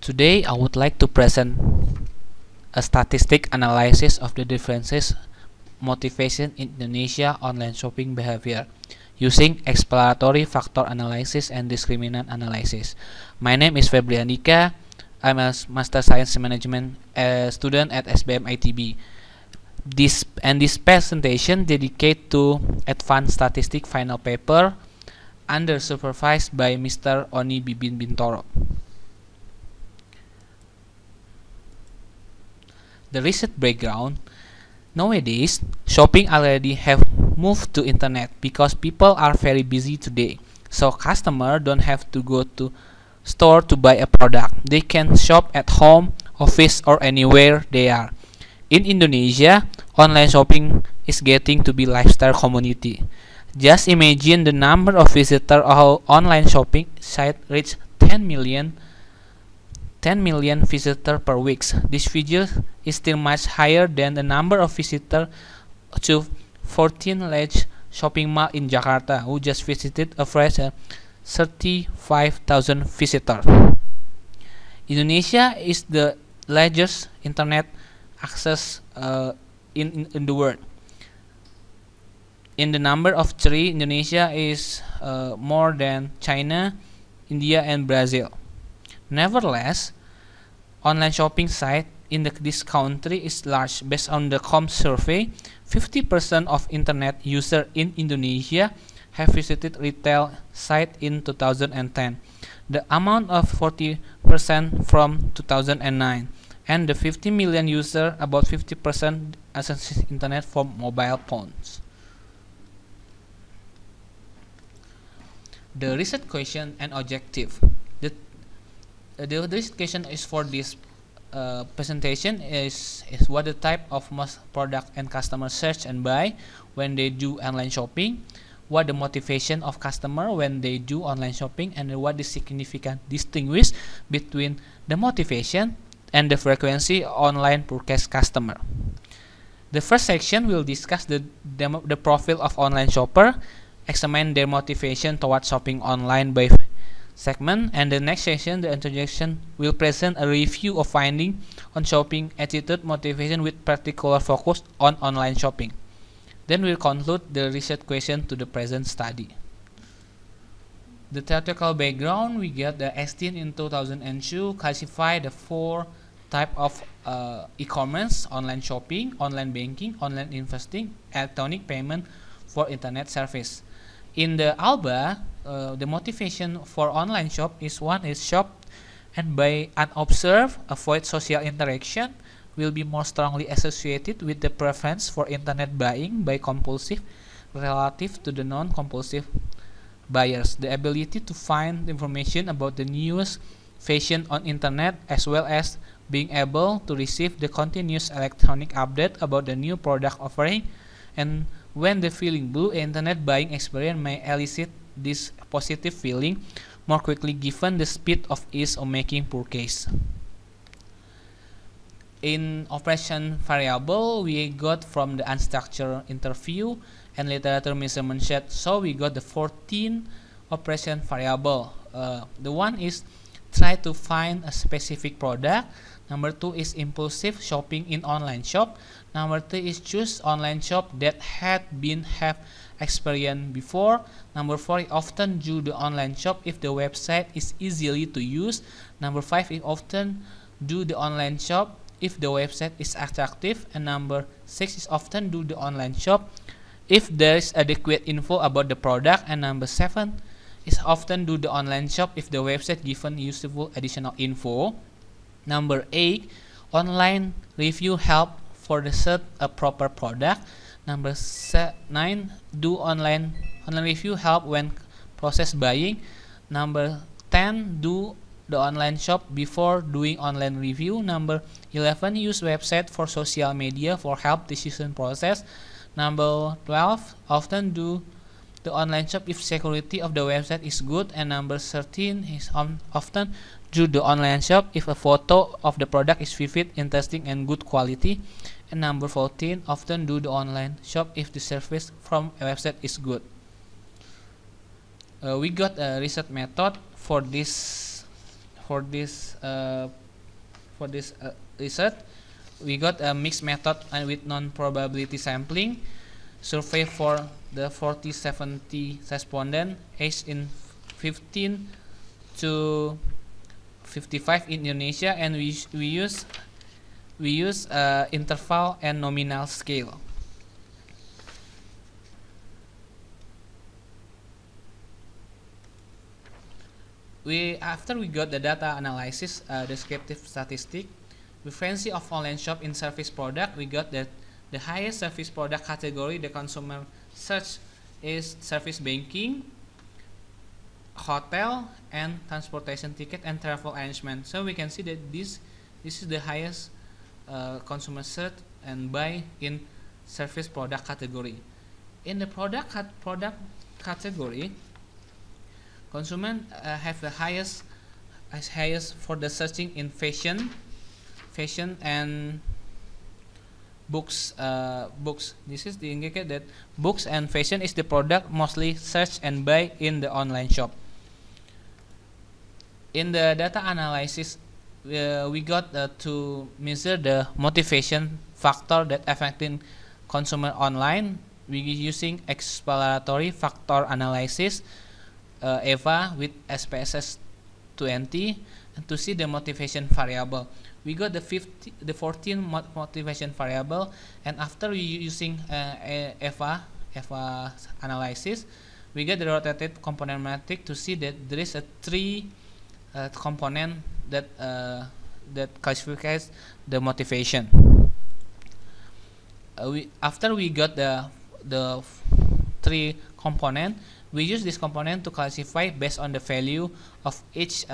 Today I would like to present a statistic analysis of the differences motivation in Indonesia online shopping behavior using exploratory factor analysis and discriminant analysis. My name is Febri Andika. I'm a Master Science Management student at SBM ITB. This presentation dedicated to Advanced Statistics final paper under supervised by Mr. Oni Bibin Bintoro. The research background. Nowadays, shopping already have moved to internet because people are very busy today. So customer don't have to go to store to buy a product. They can shop at home, office or anywhere they are. In Indonesia, online shopping is getting to be lifestyle community. Just imagine the number of visitors of online shopping site reach 10 million visitors per week. This figure is still much higher than the number of visitors to 14 large shopping mall in Jakarta, who just visited average 35,000 visitors. Indonesia is the largest internet access in the world. In the number of three, Indonesia is more than China, India, and Brazil. Nevertheless, online shopping site in this country is large. Based on the Com survey, 50% of internet users in Indonesia have visited retail site in 2010. The amount of 40% from 2009, and the 50 million users, about 50% access internet from mobile phones. The research question and objective. The research question is for this presentation is what the type of most product and customer search and buy when they do online shopping, what the motivation of customer when they do online shopping, and what is significant distinguish between the motivation and the frequency online purchase customer. The first section will discuss the profile of online shopper, examine their motivation towards shopping online by segment, and the next session, the introduction, will present a review of finding on shopping attitude motivation with particular focus on online shopping. Then we'll conclude the research question to the present study. The theoretical background, we get the Estin in 2002 classify the four type of e-commerce: online shopping, online banking, online investing, electronic payment for internet service. In the ALBA, the motivation for online shop is one is shop and buy unobserved, avoid social interaction, will be more strongly associated with the preference for internet buying by compulsive relative to the non-compulsive buyers. The ability to find information about the newest fashion on internet, as well as being able to receive the continuous electronic update about the new product offering, and when the feeling blue, internet buying experience may elicit this positive feeling more quickly given the speed of ease of making purchase. In operation variable, we got from the unstructured interview and literature measurement set. So we got the 14 operation variable. The one is try to find a specific product. Number 2 is impulsive shopping in online shop. Number 3 is choose online shop that have experience before. Number 4 is often do the online shop if the website is easily to use. Number 5 is often do the online shop if the website is attractive. And number 6 is often do the online shop if there is adequate info about the product. And number 7 is often do the online shop if the website given useful additional info. Number 8, online review help for the search a proper product. Number 9, do online review help when process buying. Number 10, do the online shop before doing online review. Number 11, use website for social media for help decision process. Number 12, often do the online shop if security of the website is good. And number 13 is often do the online shop if a photo of the product is vivid, interesting, and good quality. And number 14, often do the online shop if the service from a website is good. We got a research method for this for this research, we got a mixed method and with non-probability sampling, survey for the 40-70 respondents aged in 15 to 55 in Indonesia, and we use interval and nominal scale. After we got the data analysis, descriptive statistic, the frequency of online shop in service product, we got that the highest service product category the consumer search is service banking, hotel, and transportation ticket and travel arrangement. So we can see that this is the highest consumer search and buy in service product category. In the product category, consumer have the highest for the searching in fashion and books. This is the indicate that books and fashion is the product mostly search and buy in the online shop. In the data analysis, we got to measure the motivation factor that affecting consumer online. We using exploratory factor analysis, EVA with SPSS 20, and to see the motivation variable. We got the 14 motivation variable, and after we using EVA analysis, we get the rotated component matrix to see that there is a 3 component that classifies the motivation. After we got the 3 component, we use this component to classify based on the value of each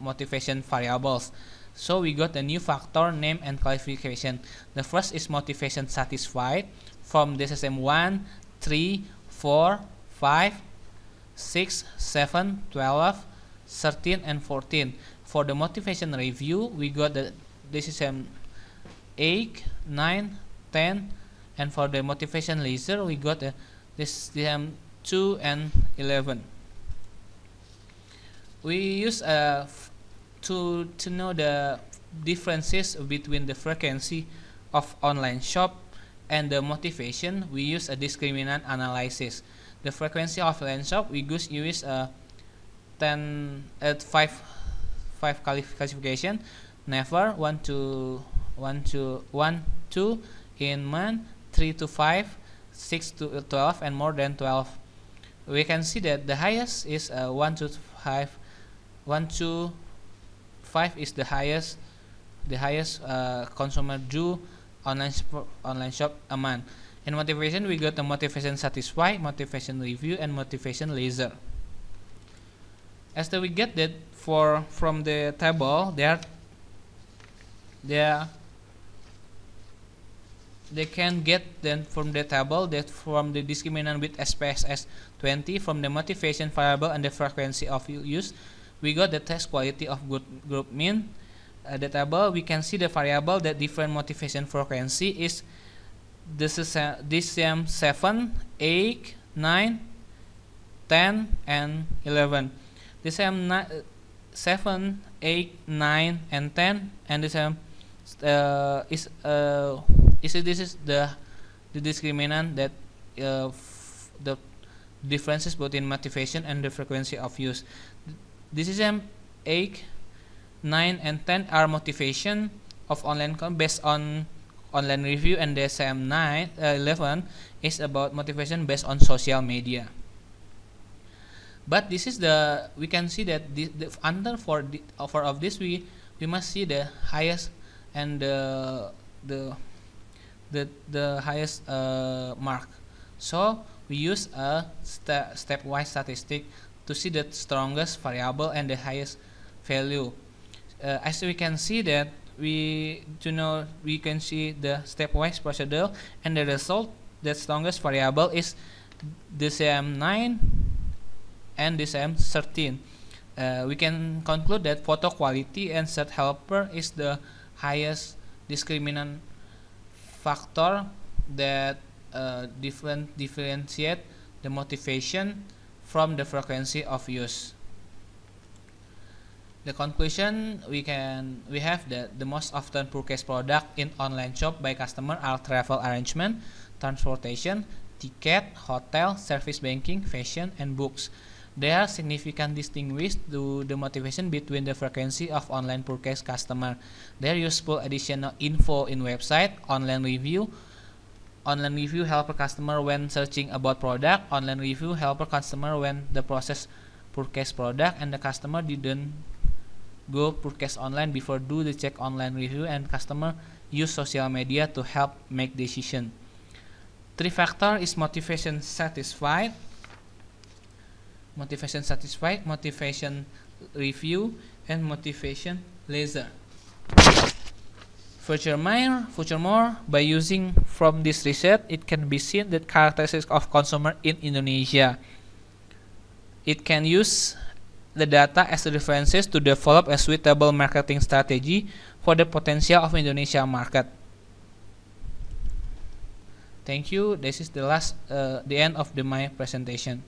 motivation variables. So we got a new factor name and classification. The first is motivation satisfied from DSM 1, 3, 4, 5, 6, 7, 12, 13, and 14. For the motivation review, we got the DSM 8, 9, 10, and for the motivation laser, we got the DSM 2 and 11. We use to know the differences between the frequency of online shop and the motivation. We use a discriminant analysis. The frequency of online shop, we use a 5 classification. Never, 1 to 2 in month, 3 to 5, 6 to 12, and more than 12. We can see that the highest is 1 to 5. 1 to 5 is the highest consumer do online shop a month. In motivation, we got the motivation satisfy, motivation review, and motivation laser. As we get that from the table, they can get then from the table that from the discriminant with SPSS 20, from the motivation variable and the frequency of use, we got the test quality of group mean. The table, we can see the variable that different motivation frequency is DSM 7, 8, 9, 10, and 11. DSM 7, 8, 9, and 10, and DSM this is the discriminant that the differences between motivation and the frequency of use. DSM 8, 9, and 10 are motivation of online based on online review, and DSM 11 is about motivation based on social media. But this is we can see that under for of this we must see the highest and the highest mark. So we use a stepwise statistic to see the strongest variable and the highest value. As we can see that we can see the stepwise procedure, and the result, the strongest variable is DSM 9 and DSM 13. We can conclude that photo quality and search helper is the highest discriminant factor that differentiate the motivation from the frequency of use. The conclusion, we have that the most often purchased product in online shop by customer are travel arrangement, transportation, ticket, hotel, service banking, fashion, and books. There are significant distinguished to the motivation between the frequency of online purchase customer. There useful additional info in website, online review. Online review help a customer when searching about product. Online review help a customer when the process purchase product and the customer didn't go purchase online before do the check online review, and customer use social media to help make decision. 3 factor is motivation satisfied, motivation review, and motivation leisure. Furthermore, by using from this research, it can be seen that characteristics of consumer in Indonesia. It can use the data as references to develop a suitable marketing strategy for the potential of Indonesia market. Thank you. This is the end of my presentation.